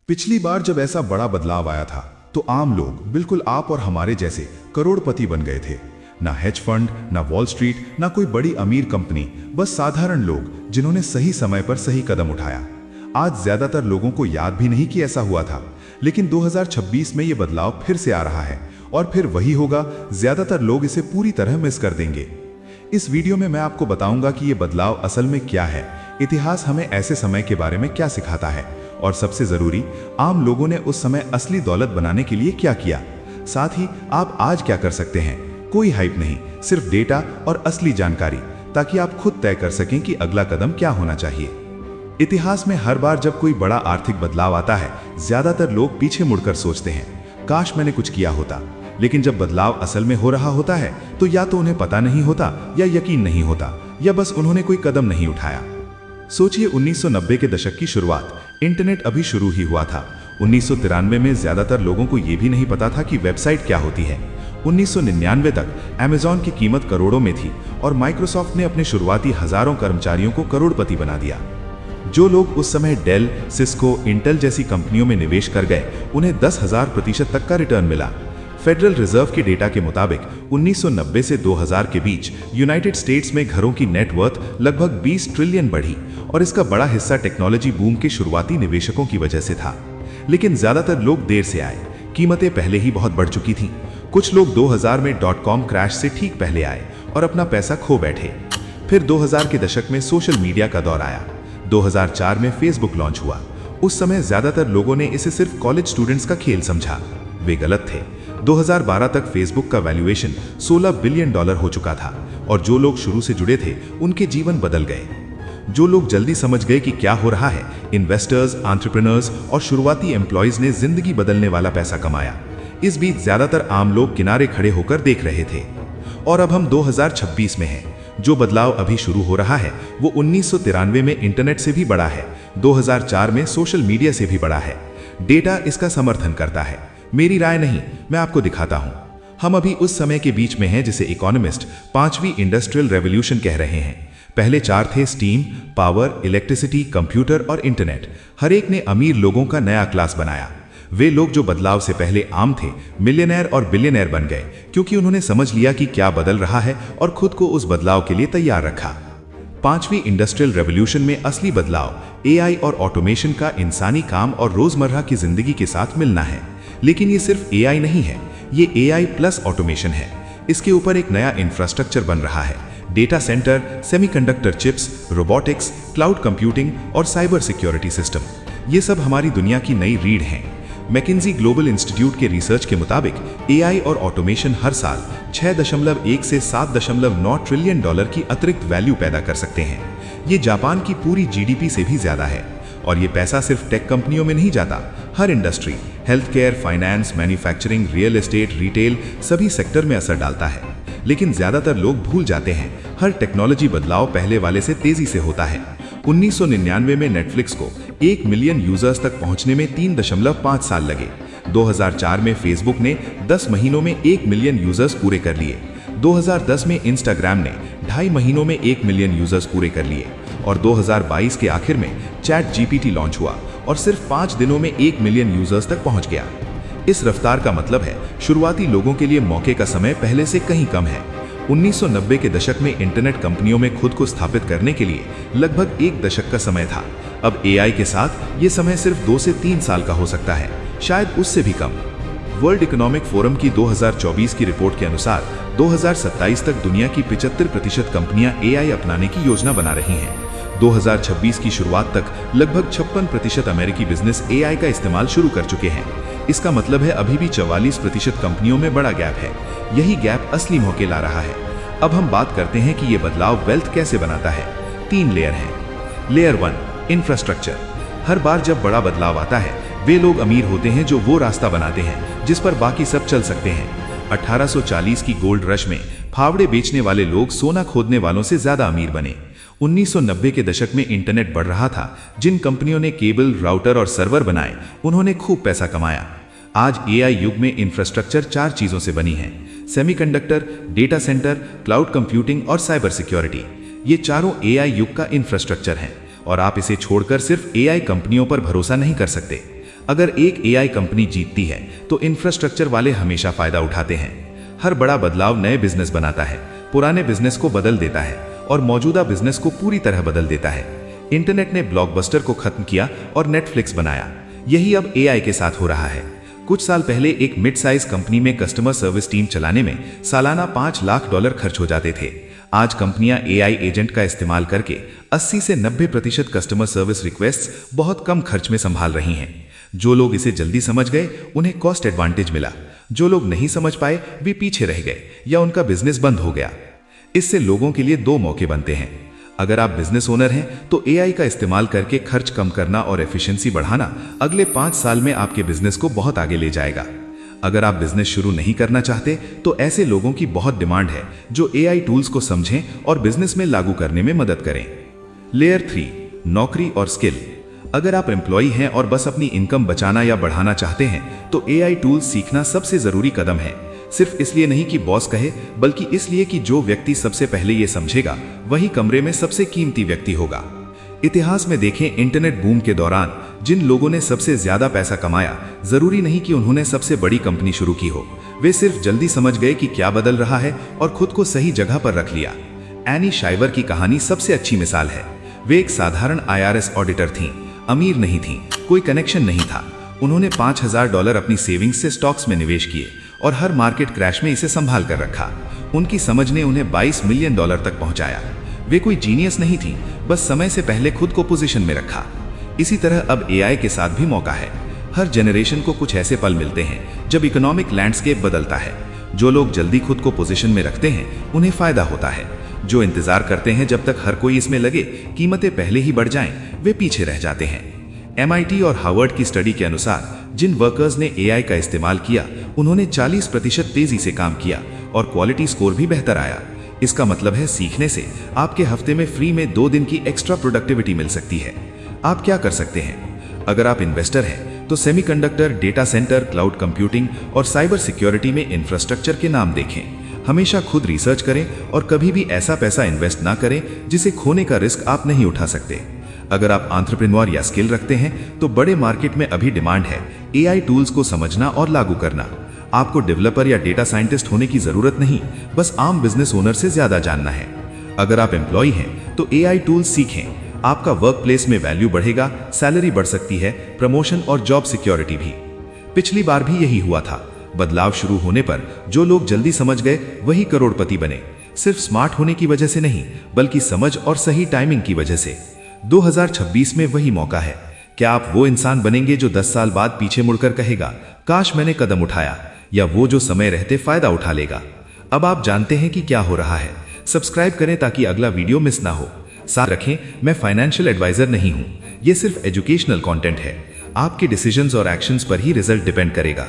पिछली बार जब ऐसा बड़ा बदलाव आया था तो आम लोग, बिल्कुल आप और हमारे जैसे, करोड़पति बन गए थे। ना हेज फंड, ना वॉल स्ट्रीट, ना कोई बड़ी अमीर कंपनी, बस साधारण लोग जिन्होंने सही समय पर सही कदम उठाया। आज ज्यादातर लोगों को याद भी नहीं कि ऐसा हुआ था, लेकिन 2026 में ये बदलाव फिर से आ रहा है और फिर वही होगा, ज्यादातर लोग इसे पूरी तरह मिस कर देंगे। इस वीडियो में मैं आपको बताऊंगा कि ये बदलाव असल में क्या है, इतिहास हमें ऐसे समय के बारे में क्या सिखाता है और सबसे जरूरी, आम लोगों ने उस समय असली दौलत बनाने के लिए क्या किया। साथ ही आप आज क्या कर सकते हैं। कोई हाइप नहीं, सिर्फ डेटा और असली जानकारी, ताकि आप खुद तय कर सकें कि अगला कदम क्या होना चाहिए। इतिहास में हर बार जब कोई बड़ा आर्थिक बदलाव आता है, ज्यादातर लोग पीछे मुड़कर सोचते हैं, काश मैंने कुछ किया होता। लेकिन जब बदलाव असल में हो रहा होता है तो या तो उन्हें पता नहीं होता, या यकीन नहीं होता, या बस उन्होंने कोई कदम नहीं उठाया। सोचिए 1990 के दशक की शुरुआत, इंटरनेट अभी शुरू ही हुआ था। 1993 में ज्यादातर लोगों को यह भी नहीं पता था कि वेबसाइट क्या होती है। 1999 तक अमेज़न की कीमत करोड़ों में थी और माइक्रोसॉफ्ट ने अपने शुरुआती हजारों कर्मचारियों को करोड़पति बना दिया। जो लोग उस समय डेल, सिस्को, इंटेल जैसी कंपनियों में निवेश कर गए, उन्हें 10,000% तक का रिटर्न मिला। फेडरल रिजर्व के डेटा के मुताबिक 1990 से 2000 के बीच यूनाइटेड स्टेट्स में घरों की नेटवर्थ लगभग 20 ट्रिलियन बढ़ी और इसका बड़ा हिस्सा टेक्नोलॉजी बूम के शुरुआती निवेशकों की वजह से था। लेकिन ज्यादातर लोग देर से आए, कीमतें पहले ही बहुत बढ़ चुकी थीं। कुछ लोग 2000 में .com क्रैश से ठीक पहले आए और अपना पैसा खो बैठे। फिर 2000 के दशक में सोशल मीडिया का दौर आया। 2004 में फेसबुक लॉन्च हुआ। उस समय ज्यादातर लोगों ने इसे सिर्फ कॉलेज स्टूडेंट्स का खेल समझा। वे गलत थे। 2012 तक फेसबुक का वैल्यूएशन $16 बिलियन हो चुका था और जो लोग शुरू से जुड़े थे उनके जीवन बदल गए। जो लोग जल्दी समझ गए कि क्या हो रहा है, इन्वेस्टर्स, एंटरप्रेन्योर्स और शुरुआती एम्प्लॉयज ने जिंदगी बदलने वाला पैसा कमाया। इस बीच ज्यादातर आम लोग किनारे खड़े होकर देख रहे थे। और अब हम 2026 में हैं। जो बदलाव अभी शुरू हो रहा है वो 1993 में इंटरनेट से भी बड़ा है, 2004 में सोशल मीडिया से भी बड़ा है। डेटा इसका समर्थन करता है, मेरी राय नहीं, मैं आपको दिखाता हूं। हम अभी उस समय के बीच में हैं जिसे इकोनॉमिस्ट 5वीं इंडस्ट्रियल रेवोल्यूशन कह रहे हैं। पहले 4 थे स्टीम, पावर, इलेक्ट्रिसिटी, कंप्यूटर और इंटरनेट। हर एक ने अमीर लोगों का नया क्लास बनाया। वे लोग जो बदलाव से पहले आम थे, मिलियनेयर और बिलियनेयर बन गए, क्योंकि उन्होंने समझ लिया कि क्या बदल रहा है और खुद को उस बदलाव के लिए तैयार रखा। 5वीं इंडस्ट्रियल रेवोल्यूशन में असली बदलाव एआई और ऑटोमेशन का इंसानी काम और रोजमर्रा की जिंदगी के साथ मिलना है। लेकिन ये सिर्फ एआई नहीं है, ये एआई प्लस ऑटोमेशन है। इसके ऊपर एक नया इंफ्रास्ट्रक्चर बन रहा है। Data centre, semiconductor chips, robotics, cloud computing और साइबर सिक्योरिटी सिस्टम, ये सब हमारी दुनिया की नई रीढ़ हैं। मैकिन्जी ग्लोबल इंस्टीट्यूट के रिसर्च के मुताबिक एआई और ऑटोमेशन हर साल 6.1 से 7.9 ट्रिलियन डॉलर की अतिरिक्त वैल्यू पैदा कर सकते हैं। ये जापान की पूरी जीडीपी से भी ज्यादा है। और ये पैसा सिर्फ टेक कंपनियों में नहीं जाता, हर industry, health care, finance, manufacturing, real estate, retail, सभी सेक्टर में असर डालता है। लेकिन ज्यादातर लोग भूल जाते हैं, हर टेक्नोलॉजी बदलाव पहले वाले से तेजी से होता है। 1999 में नेटफ्लिक्स को 1 मिलियन यूजर्स तक पहुंचने में 3.5 साल लगे। 2004 में फेसबुक ने 10 महीनों में 1 मिलियन यूजर्स पूरे कर लिए। 2010 में इंस्टाग्राम ने 2.5 महीनों में 1 मिलियन यूजर्स पूरे कर लिए। और 2022 के आखिर में चैट जीपीटी लॉन्च हुआ और सिर्फ 5 दिनों में 1 मिलियन यूजर्स तक पहुंच गया। इस रफ्तार का मतलब है शुरुआती लोगों के लिए मौके का समय पहले से कहीं कम है। 1990 के दशक में इंटरनेट कंपनियों में खुद को स्थापित करने के लिए लगभग 1 दशक का समय था। अब एआई के साथ ये समय सिर्फ 2 से 3 साल का हो सकता है, शायद उससे भी कम। वर्ल्ड इकोनॉमिक फोरम की 2024 की रिपोर्ट के अनुसार 2027 तक दुनिया की 75% कंपनियां एआई अपनाने की योजना बना रही हैं। 2026 की शुरुआत तक लगभग 56% अमेरिकी बिजनेस एआई का इस्तेमाल शुरू कर चुके हैं। इसका मतलब है अभी भी 44% कंपनियों में बड़ा गैप है। यही गैप असली मौके ला रहा है। अब हम बात करते हैं कि ये बदलाव वेल्थ कैसे बनाता है। 3 लेयर हैं। Layer 1, infrastructure. हर बार जब बड़ा बदलाव आता है, वे लोग अमीर होते हैं जो वो रास्ता बनाते हैं जिस पर बाकी सब चल सकते हैं। 1840 की गोल्ड रश में फावड़े बेचने वाले लोग सोना खोदने वालों से ज्यादा अमीर बने। 1990 के दशक में इंटरनेट बढ़ रहा था। जिन कंपनियों ने केबल, राउटर और सर्वर बनाए, उन्होंने खूब पैसा कमाया। आज एआई युग में इंफ्रास्ट्रक्चर 4 चीजों से बनी है: semiconductor, data centre, cloud computing और साइबर सिक्योरिटी। ये चारों एआई युग का इंफ्रास्ट्रक्चर हैं और आप इसे छोड़कर सिर्फ एआई कंपनियों पर भरोसा नहीं कर सकते। अगर एक एआई कंपनी जीतती है तो इंफ्रास्ट्रक्चर वाले हमेशा फायदा उठाते हैं। हर बड़ा बदलाव नए बिजनेस बनाता है, पुराने बिजनेस को बदल देता है और मौजूदा बिजनेस को पूरी तरह बदल देता है। इंटरनेट ने ब्लॉकबस्टर को खत्म किया और नेटफ्लिक्स बनाया। यही अब एआई के साथ हो रहा है। कुछ साल पहले एक मिड साइज कंपनी में कस्टमर सर्विस टीम चलाने में सालाना $5 लाख खर्च हो जाते थे। आज कंपनियां एआई एजेंट का इस्तेमाल करके 80 से 90% कस्टमर सर्विस रिक्वेस्ट्स बहुत कम खर्च में संभाल रही हैं। जो लोग इसे जल्दी समझ गए उन्हें कॉस्ट एडवांटेज मिला, जो लोग नहीं समझ पाए वे पीछे रह गए या उनका बिजनेस बंद हो गया। इससे लोगों के लिए दो मौके बनते हैं। अगर आप बिजनेस ओनर हैं तो एआई का इस्तेमाल करके खर्च कम करना और एफिशिएंसी बढ़ाना अगले 5 साल में आपके बिजनेस को बहुत आगे ले जाएगा। अगर आप बिजनेस शुरू नहीं करना चाहते तो ऐसे लोगों की बहुत डिमांड है जो एआई टूल्स को समझें और बिजनेस में लागू करने में मदद करें। लेयर 3, नौकरी और स्किल। अगर आप एम्प्लॉय हैं और बस अपनी इनकम बचाना या बढ़ाना चाहते हैं तो एआई टूल्स सीखना सबसे जरूरी कदम है। सिर्फ इसलिए नहीं कि बॉस कहे, बल्कि इसलिए कि जो व्यक्ति सबसे पहले ये समझेगा वही कमरे में सबसे कीमती व्यक्ति होगा। इतिहास में देखें, इंटरनेट बूम के दौरान जिन लोगों ने सबसे ज्यादा पैसा कमाया, जरूरी नहीं कि उन्होंने सबसे बड़ी कंपनी शुरू की हो। वे सिर्फ जल्दी समझ गए कि क्या बदल रहा है और खुद को सही जगह पर रख लिया। एनी शाइवर की कहानी सबसे अच्छी मिसाल है। वे एक साधारण IRS ऑडिटर थीं, अमीर नहीं थीं, कोई कनेक्शन नहीं था। उन्होंने $5000 अपनी सेविंग्स से स्टॉक्स में निवेश किए और हर मार्केट क्रैश में इसे संभाल कर रखा। उनकी समझ ने उन्हें $22 मिलियन तक पहुंचाया। वे कोई जीनियस नहीं थी, बस समय से पहले खुद को पोजीशन में रखा। इसी तरह अब एआई के साथ भी मौका है। हर जनरेशन को कुछ ऐसे पल मिलते हैं जब इकोनॉमिक लैंडस्केप बदलता है। जो लोग जल्दी खुद को पोजीशन में रखते हैं उन्हें फायदा होता है। जो इंतजार करते हैं जब तक हर कोई इसमें लगे, कीमतें पहले ही बढ़ जाएं, वे पीछे रह जाते हैं। MIT और हार्वर्ड की स्टडी के अनुसार जिन वर्कर्स ने एआई का इस्तेमाल किया उन्होंने 40% तेजी से काम किया और क्वालिटी स्कोर भी बेहतर आया। इसका मतलब है सीखने से आपके हफ्ते में फ्री में 2 दिन की एक्स्ट्रा प्रोडक्टिविटी मिल सकती है। आप क्या कर सकते हैं? अगर आप इन्वेस्टर हैं तो semiconductor, data centre, cloud computing और साइबर सिक्योरिटी में इंफ्रास्ट्रक्चर के नाम देखें। हमेशा खुद रिसर्च करें और कभी भी ऐसा पैसा इन्वेस्ट ना करें जिसे खोने का रिस्क आप नहीं उठा सकते। अगर आप एंटरप्रेन्योर या स्किल रखते हैं तो बड़े मार्केट में अभी डिमांड है एआई टूल्स को समझना और लागू करना। आपको डेवलपर या डेटा साइंटिस्ट होने की जरूरत नहीं, बस आम बिजनेस ओनर से ज्यादा जानना है। अगर आप एम्प्लॉय हैं तो एआई टूल्स सीखें। आपका वर्क प्लेस में वैल्यू बढ़ेगा, सैलरी बढ़ सकती है, प्रमोशन और जॉब सिक्योरिटी भी। पिछली बार भी यही हुआ था। बदलाव शुरू होने पर जो लोग जल्दी समझ गए वही करोड़पति बने। सिर्फ स्मार्ट होने की वजह से नहीं, बल्कि समझ और सही टाइमिंग की वजह से। 2026 में वही मौका है। क्या आप वो इंसान बनेंगे जो 10 साल बाद पीछे मुड़कर कहेगा, काश मैंने कदम उठाया, या वो जो समय रहते फायदा उठा लेगा? अब आप जानते हैं कि क्या हो रहा है। सब्सक्राइब करें ताकि अगला वीडियो मिस ना हो। साथ रखें, मैं फाइनेंशियल एडवाइजर नहीं हूं, ये सिर्फ एजुकेशनल कंटेंट है। आपके डिसीजंस और एक्शंस पर ही रिजल्ट डिपेंड करेगा।